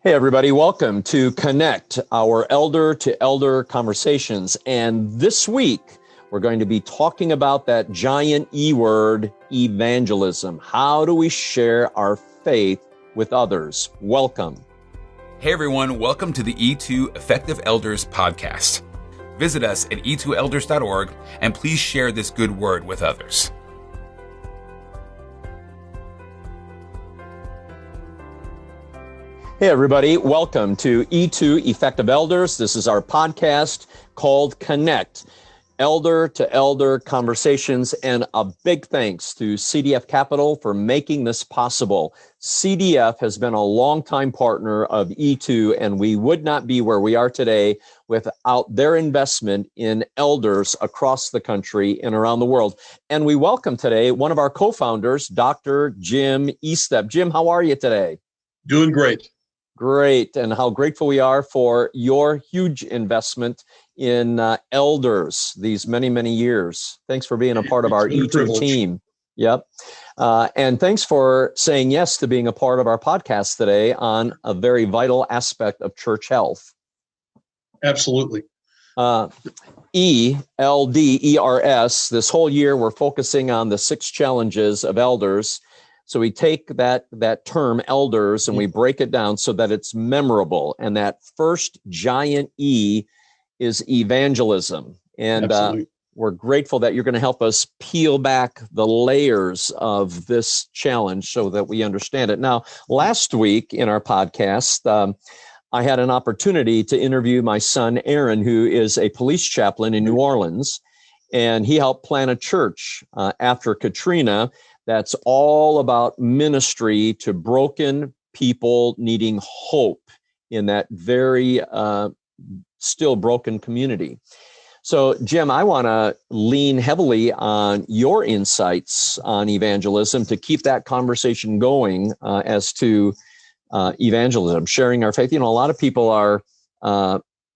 Hey, everybody. Welcome to Connect, our elder to elder conversations. And this week, we're going to be talking about that giant E word, evangelism. How do we share our faith with others? Welcome. Hey, everyone. Welcome to the E2 Effective Elders podcast. Visit us at e2elders.org and please share this good word with others. Hey, everybody. Welcome to E2 Effective Elders. This is our podcast called Connect, Elder to Elder Conversations. And a big thanks to CDF Capital for making this possible. CDF has been a longtime partner of E2, and we would not be where we are today without their investment in elders across the country and around the world. And we welcome today one of our co-founders, Dr. Jim Estep. Jim, how are you today? Doing great. Great, and how grateful we are for your huge investment in elders these many, many years. Thanks for being a part of our E2 team. Yep. And thanks for saying yes to being a part of our podcast today on a very vital aspect of church health. Absolutely. ELDERS, this whole year we're focusing on the 6 challenges of elders. So we take that term elders and we break it down so that it's memorable. And that first giant E is evangelism. And we're grateful that you're going to help us peel back the layers of this challenge so that we understand it. Now, last week in our podcast, I had an opportunity to interview my son, Aaron, who is a police chaplain in New Orleans. And he helped plant a church after Katrina that's all about ministry to broken people needing hope in that very still broken community. So, Jim, I want to lean heavily on your insights on evangelism to keep that conversation going as to evangelism, sharing our faith. You know, a lot of people are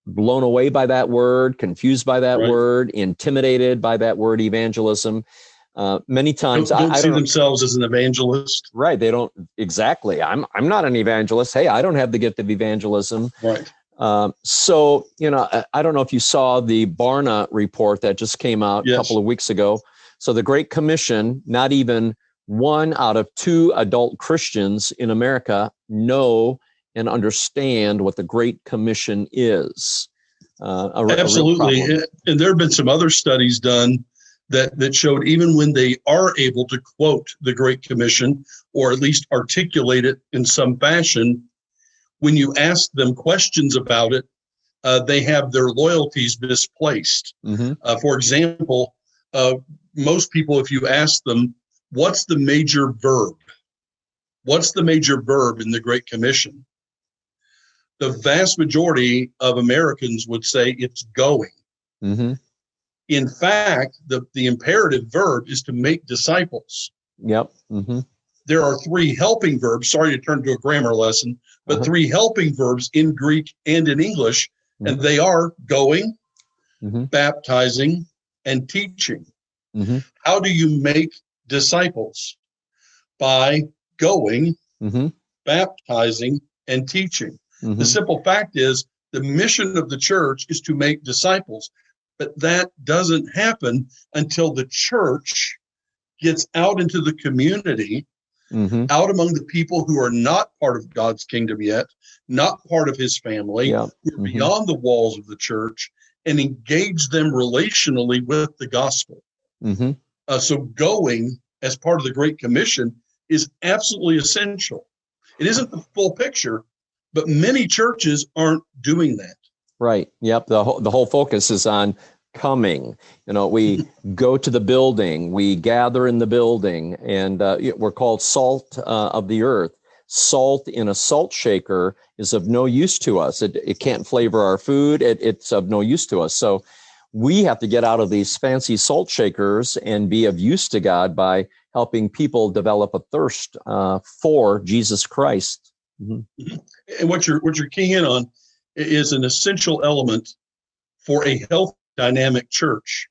blown away by that word, confused by that word, intimidated by that word evangelism. Many times don't see themselves as an evangelist. Right. They don't. Exactly. I'm not an evangelist. Hey, I don't have the gift of evangelism. Right. So, you know, I don't know if you saw the Barna report that just came out a couple of weeks ago. So the Great Commission, not even 1 out of 2 adult Christians in America know and understand what the Great Commission is. Absolutely. And there have been some other studies done that showed even when they are able to quote the Great Commission, or at least articulate it in some fashion, when you ask them questions about it, they have their loyalties misplaced. For example, most people, if you ask them, what's the major verb? What's the major verb in the Great Commission? The vast majority of Americans would say it's going. In fact, the imperative verb is to make disciples. Yep. There are 3 helping verbs. Sorry to turn to a grammar lesson, but 3 helping verbs in Greek and in English, and they are going, baptizing, and teaching. How do you make disciples? By going, baptizing, and teaching. The simple fact is the mission of the church is to make disciples. But that doesn't happen until the church gets out into the community, out among the people who are not part of God's kingdom yet, not part of his family, who are beyond the walls of the church, and engage them relationally with the gospel. So going as part of the Great Commission is absolutely essential. It isn't the full picture, but many churches aren't doing that. Right. Yep. The whole focus is on coming. You know, we go to the building, we gather in the building, and we're called salt of the earth. Salt in a salt shaker is of no use to us. It can't flavor our food. It's of no use to us. So we have to get out of these fancy salt shakers and be of use to God by helping people develop a thirst for Jesus Christ. And what you're keying in on is an essential element for a healthy, dynamic church.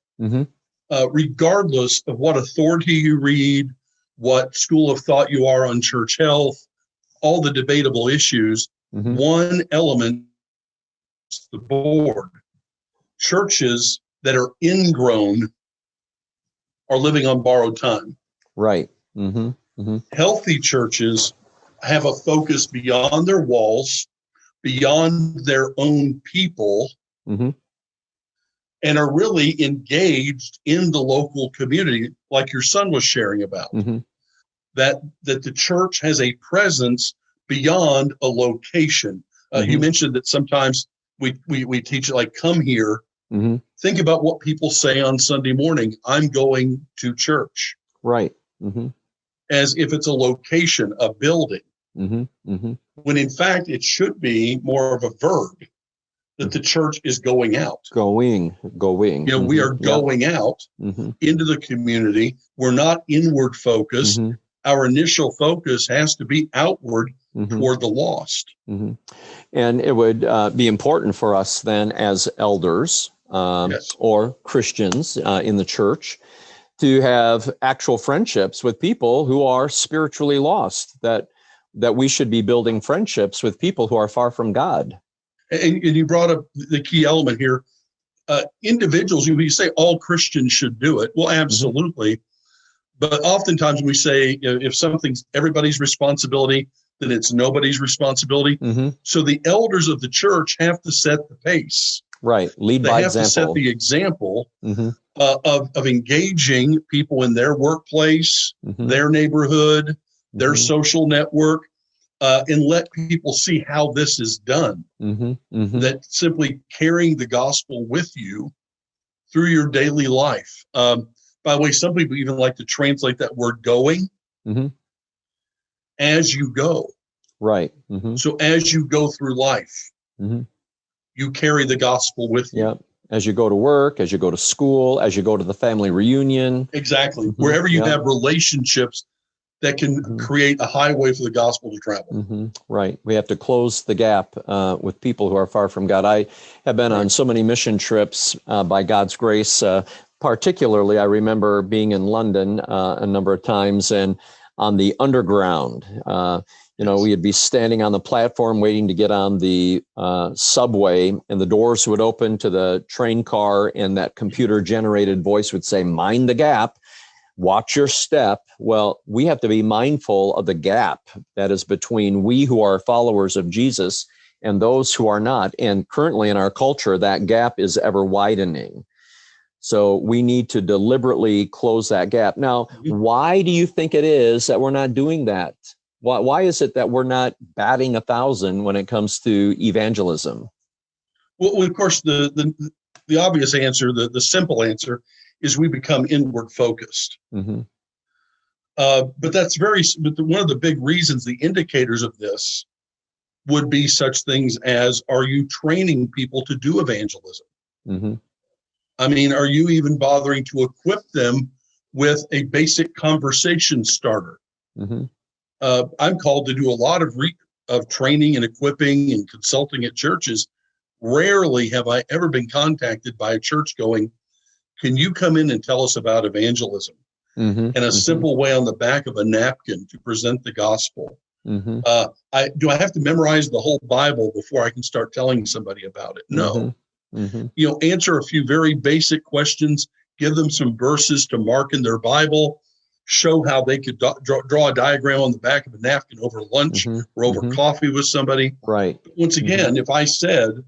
Regardless of what authority you read, what school of thought you are on church health, all the debatable issues, one element the board. Churches that are ingrown are living on borrowed time. Right. Healthy churches have a focus beyond their walls, beyond their own people, and are really engaged in the local community, like your son was sharing about. That the church has a presence beyond a location. You mentioned that sometimes we teach it like, come here. Think about what people say on Sunday morning. I'm going to church. Right. As if it's a location, a building. When in fact, it should be more of a verb that the church is going out. Going. You know, we are going out into the community. We're not inward focused. Our initial focus has to be outward toward the lost. And it would be important for us then as elders or Christians in the church to have actual friendships with people who are spiritually lost, that we should be building friendships with people who are far from God. And you brought up the key element here. Individuals, you say all Christians should do it. Well, absolutely. But oftentimes we say, you know, if something's everybody's responsibility, then it's nobody's responsibility. So the elders of the church have to set the pace. Right. Lead by example. They have to set the example of engaging people in their workplace, their neighborhood, their social network, and let people see how this is done. That simply carrying the gospel with you through your daily life. By the way, some people even like to translate that word going as you go. Right. So as you go through life, you carry the gospel with you. Yeah. As you go to work, as you go to school, as you go to the family reunion. Exactly. Wherever you have relationships that can create a highway for the gospel to travel. Right. We have to close the gap with people who are far from God. I have been on so many mission trips by God's grace. Particularly, I remember being in London a number of times and on the underground. We'd be standing on the platform waiting to get on the subway, and the doors would open to the train car, and that computer-generated voice would say, "Mind the gap. Watch your step." Well, we have to be mindful of the gap that is between we who are followers of Jesus and those who are not. And currently in our culture, that gap is ever widening. So we need to deliberately close that gap. Now, why do you think it is that we're not doing that? Why is it that we're not batting 1,000 when it comes to evangelism? Well, of course, the obvious answer, the simple answer, is we become inward focused. But one of the big reasons, the indicators of this would be such things as, are you training people to do evangelism? I mean, are you even bothering to equip them with a basic conversation starter? I'm called to do a lot of training and equipping and consulting at churches. Rarely have I ever been contacted by a church going, "Can you come in and tell us about evangelism?" And a simple way on the back of a napkin to present the gospel. Do I have to memorize the whole Bible before I can start telling somebody about it? No. Answer a few very basic questions, give them some verses to mark in their Bible, show how they could draw a diagram on the back of a napkin over lunch or over coffee with somebody. Right. But once again, if I said,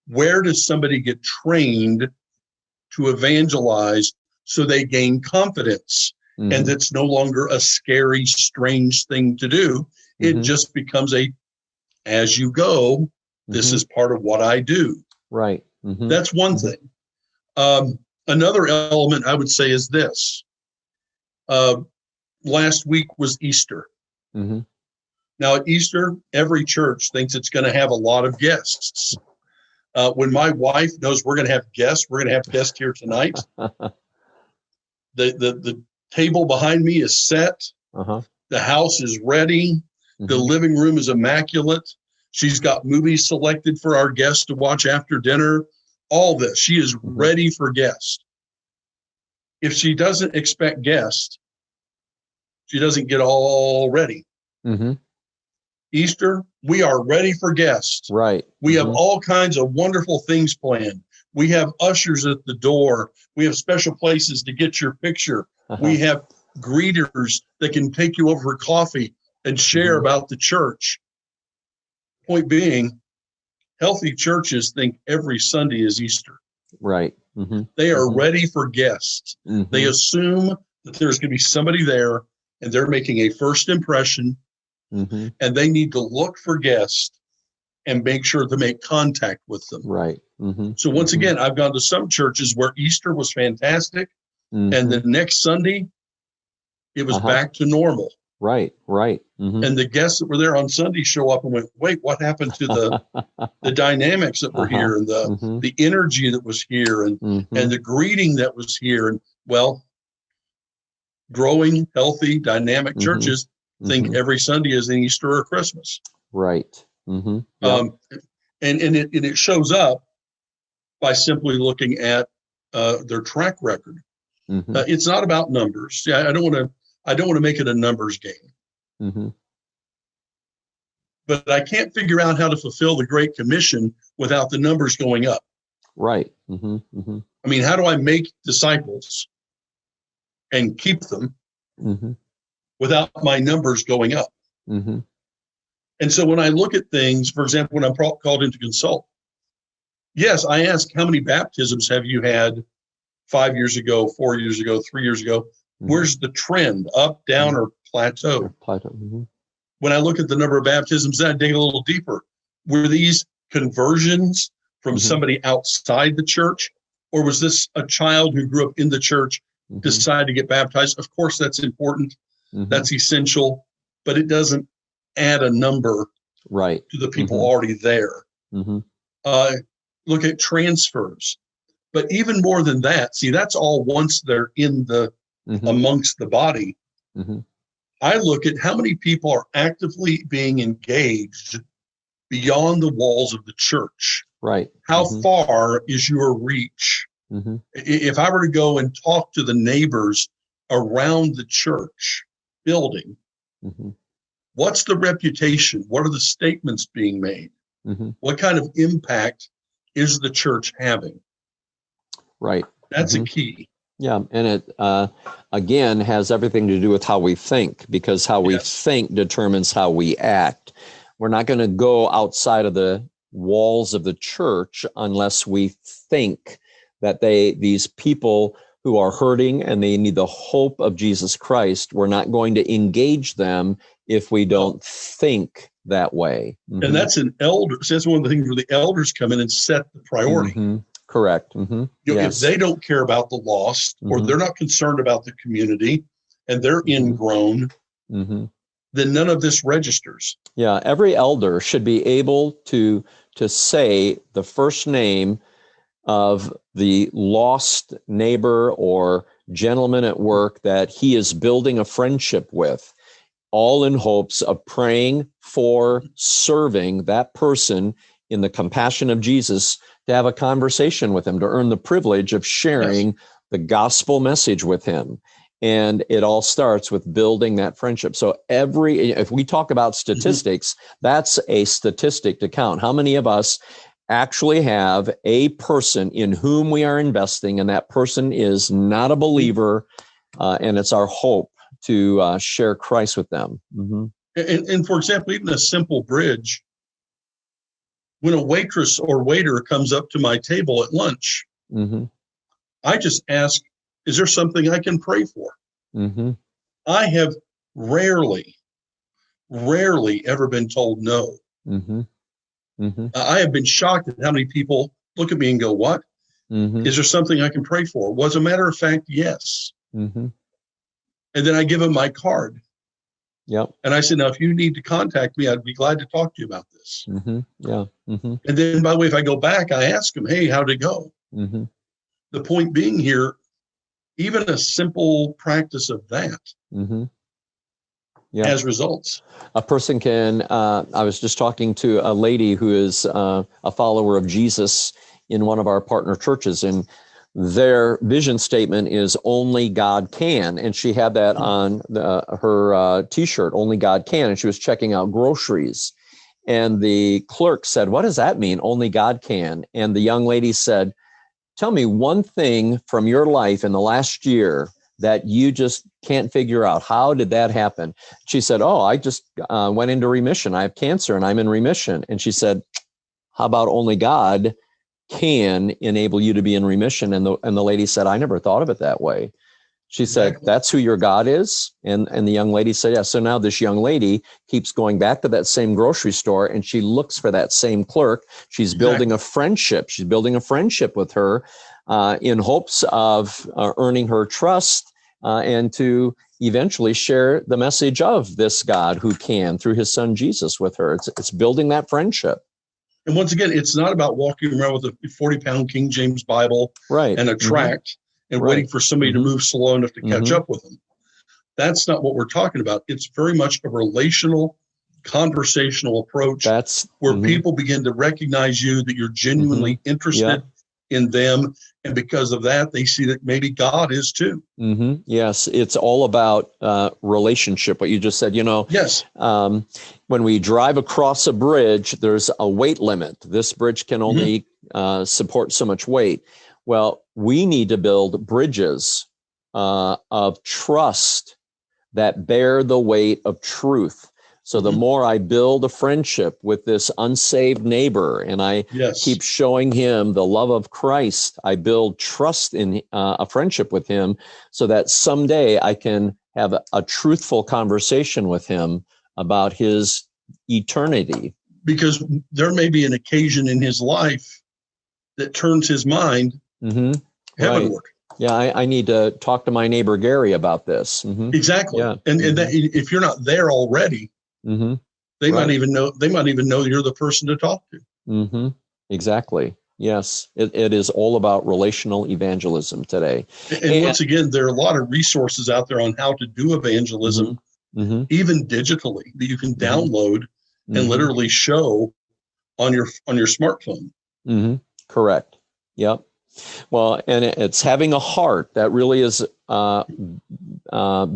where does somebody get trained to evangelize so they gain confidence? And it's no longer a scary, strange thing to do. It just becomes as you go, this is part of what I do. Right. That's one thing. Another element I would say is this. Last week was Easter. Now at Easter, every church thinks it's going to have a lot of guests. When my wife knows we're going to have guests, we're going to have guests here tonight. The table behind me is set. The house is ready. The living room is immaculate. She's got movies selected for our guests to watch after dinner. All this. She is ready for guests. If she doesn't expect guests, she doesn't get all ready. Easter, we are ready for guests. Right. We have all kinds of wonderful things planned. We have ushers at the door. We have special places to get your picture. We have greeters that can take you over for coffee and share about the church. Point being, healthy churches think every Sunday is Easter. Right. They are ready for guests. They assume that there's going to be somebody there, and they're making a first impression, and they need to look for guests and make sure to make contact with them. Right. So once again, I've gone to some churches where Easter was fantastic, and the next Sunday, it was back to normal. Right. And the guests that were there on Sunday show up and went, wait, what happened to the dynamics that were here, and the energy that was here, and the greeting that was here? And well, growing, healthy, dynamic churches think every Sunday is an Easter or Christmas. Right. And it shows up by simply looking at their track record. It's not about numbers. Yeah, I don't want to make it a numbers game. But I can't figure out how to fulfill the Great Commission without the numbers going up. Right. I mean, how do I make disciples and keep them without my numbers going up? And so when I look at things, for example, when I'm called in to consult, yes, I ask, how many baptisms have you had 5 years ago, 4 years ago, 3 years ago? Where's the trend, up, down, or plateau? When I look at the number of baptisms, then I dig a little deeper. Were these conversions from somebody outside the church? Or was this a child who grew up in the church, decided to get baptized? Of course, that's important. That's essential. But it doesn't add a number to the people already there. Look at transfers. But even more than that, see, that's all once they're in the amongst the body. I look at how many people are actively being engaged beyond the walls of the church. Right. How far is your reach? If I were to go and talk to the neighbors around the church building, what's the reputation? What are the statements being made? What kind of impact is the church having? Right. That's a key. Yeah, and it, again, has everything to do with how we think, because how we think determines how we act. We're not going to go outside of the walls of the church unless we think that these people who are hurting and they need the hope of Jesus Christ, we're not going to engage them if we don't think that way. And that's an elder. So that's one of the things where the elders come in and set the priority. Correct. If they don't care about the lost, or they're not concerned about the community, and they're ingrown, then none of this registers. Yeah, every elder should be able to say the first name of the lost neighbor or gentleman at work that he is building a friendship with, all in hopes of praying for, serving that person in the compassion of Jesus, to have a conversation with him, to earn the privilege of sharing the gospel message with him. And it all starts with building that friendship. So if we talk about statistics, that's a statistic to count. How many of us actually have a person in whom we are investing, and that person is not a believer, and it's our hope to share Christ with them. And for example, even a simple bridge, when a waitress or waiter comes up to my table at lunch, I just ask, is there something I can pray for? I have rarely ever been told no. I have been shocked at how many people look at me and go, what? Is there something I can pray for? Well, as a matter of fact, yes. And then I give them my card. And I said, now, if you need to contact me, I'd be glad to talk to you about this. And then, by the way, if I go back, I ask them, hey, how'd it go? The point being here, even a simple practice of that has results. A person can, I was just talking to a lady who is a follower of Jesus in one of our partner churches, and their vision statement is only God can. And she had that on her T-shirt, only God can. And she was checking out groceries. And the clerk said, "What does that mean? Only God can." And the young lady said, "Tell me one thing from your life in the last year that you just can't figure out. How did that happen?" She said, "Oh, I just went into remission. I have cancer and I'm in remission." And she said, "How about only God can enable you to be in remission?" And the lady said, "I never thought of it that way." She said, Exactly. "That's who your God is?" And the young lady said, "Yeah." So now this young lady keeps going back to that same grocery store and she looks for that same clerk. She's building a friendship. She's building a friendship with her in hopes of earning her trust and to eventually share the message of this God who can through his son Jesus with her. It's building that friendship. And once again, it's not about walking around with a 40-pound King James Bible and a tract and waiting for somebody to move slow enough to catch up with them. That's not what we're talking about. It's very much a relational, conversational approach. That's where people begin to recognize you, that you're genuinely interested in them. And because of that, they see that maybe God is too. Yes, it's all about relationship. What you just said, Yes. When we drive across a bridge, there's a weight limit. This bridge can only support so much weight. Well, we need to build bridges of trust that bear the weight of truth. So the more I build a friendship with this unsaved neighbor and I keep showing him the love of Christ, I build trust in a friendship with him so that someday I can have a truthful conversation with him about his eternity. Because there may be an occasion in his life that turns his mind heavenward. Yeah, I need to talk to my neighbor Gary about this. Exactly. Yeah. And that, if you're not there already, they might even know. They might even know you're the person to talk to. Exactly. Yes, it is all about relational evangelism today. And once again, there are a lot of resources out there on how to do evangelism, even digitally, that you can download and literally show on your smartphone. Correct. Yep. Well, and it's having a heart that really is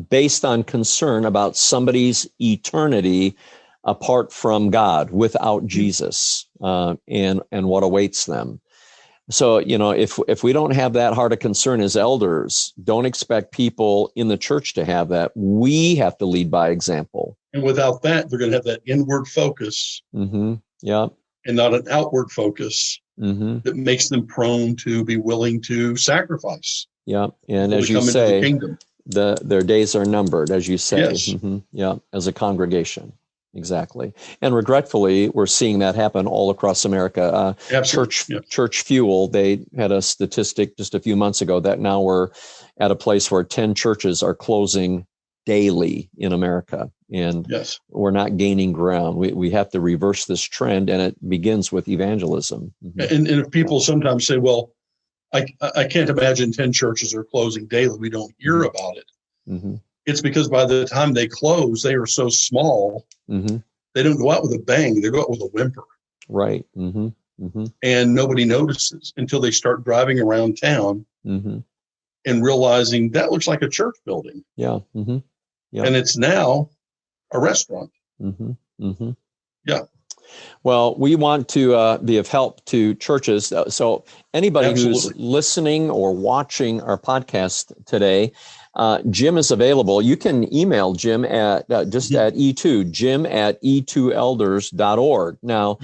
based on concern about somebody's eternity apart from God, without Jesus, and what awaits them. So, if we don't have that heart of concern as elders, don't expect people in the church to have that. We have to lead by example. And without that, they're going to have that inward focus. Yeah. And not an outward focus that makes them prone to be willing to sacrifice. Yeah. And as you say, their days are numbered, as you say. Yes. Yeah. As a congregation. Exactly. And regretfully, we're seeing that happen all across America. Church Fuel, they had a statistic just a few months ago that now we're at a place where 10 churches are closing daily in America. And we're not gaining ground. We have to reverse this trend, and it begins with evangelism. And if people sometimes say, well, I can't imagine 10 churches are closing daily, we don't hear about it. It's because by the time they close, they are so small, they don't go out with a bang, they go out with a whimper. Right. And nobody notices until they start driving around town and realizing that looks like a church building. Yeah. And it's now a restaurant. Yeah. Well, we want to be of help to churches. So anybody who's listening or watching our podcast today, Jim is available. You can email Jim at just at E2, Jim at e2elders.org. Now,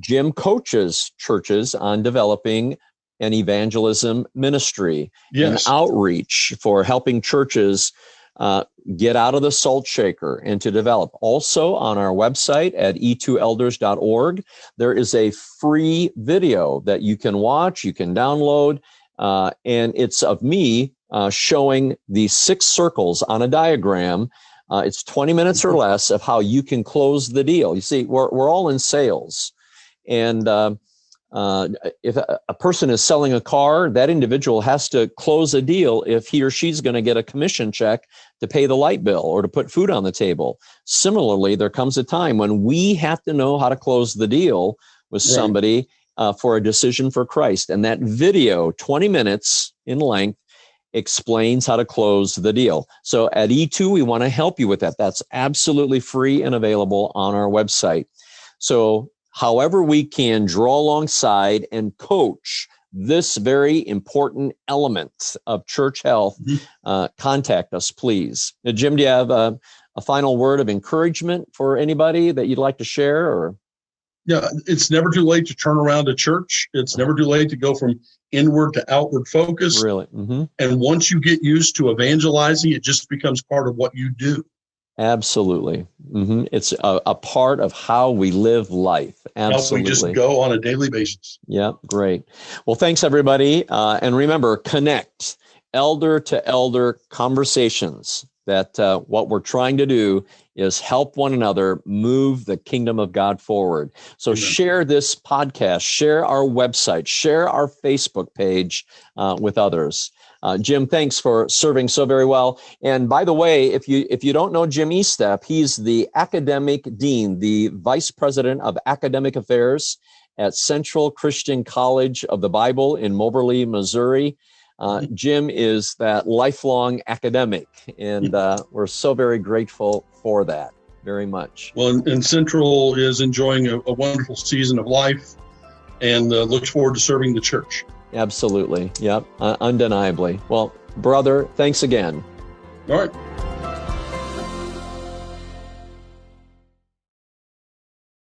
Jim coaches churches on developing an evangelism ministry, an outreach for helping churches get out of the salt shaker and to develop. Also on our website at e2elders.org, there is a free video that you can watch, you can download, and it's of me showing the 6 circles on a diagram. It's 20 minutes or less of how you can close the deal. You see, we're all in sales. And if a person is selling a car, that individual has to close a deal if he or she's going to get a commission check to pay the light bill or to put food on the table. Similarly, there comes a time when we have to know how to close the deal with somebody for a decision for Christ. And that video, 20 minutes in length, explains how to close the deal. So at E2, we want to help you with that. That's absolutely free and available on our website. So however we can draw alongside and coach this very important element of church health, contact us, please. Now, Jim, do you have a final word of encouragement for anybody that you'd like to share? Or yeah, it's never too late to turn around a church. It's never too late to go from inward to outward focus. Really? And once you get used to evangelizing, it just becomes part of what you do. Absolutely. It's a part of how we live life. Absolutely. How we just go on a daily basis. Yep. Great. Well, thanks, everybody. And remember, connect, elder to elder conversations. That what we're trying to do is help one another move the kingdom of God forward. So share this podcast, share our website, share our Facebook page with others. Jim, thanks for serving so very well. And by the way, if you don't know Jim Estep, he's the academic dean, the vice president of academic affairs at Central Christian College of the Bible in Moberly, Missouri. Jim is that lifelong academic, and we're so very grateful for that, very much. Well, and Central is enjoying a wonderful season of life and looks forward to serving the church. Absolutely. Yep. Undeniably. Well, brother, thanks again. All right.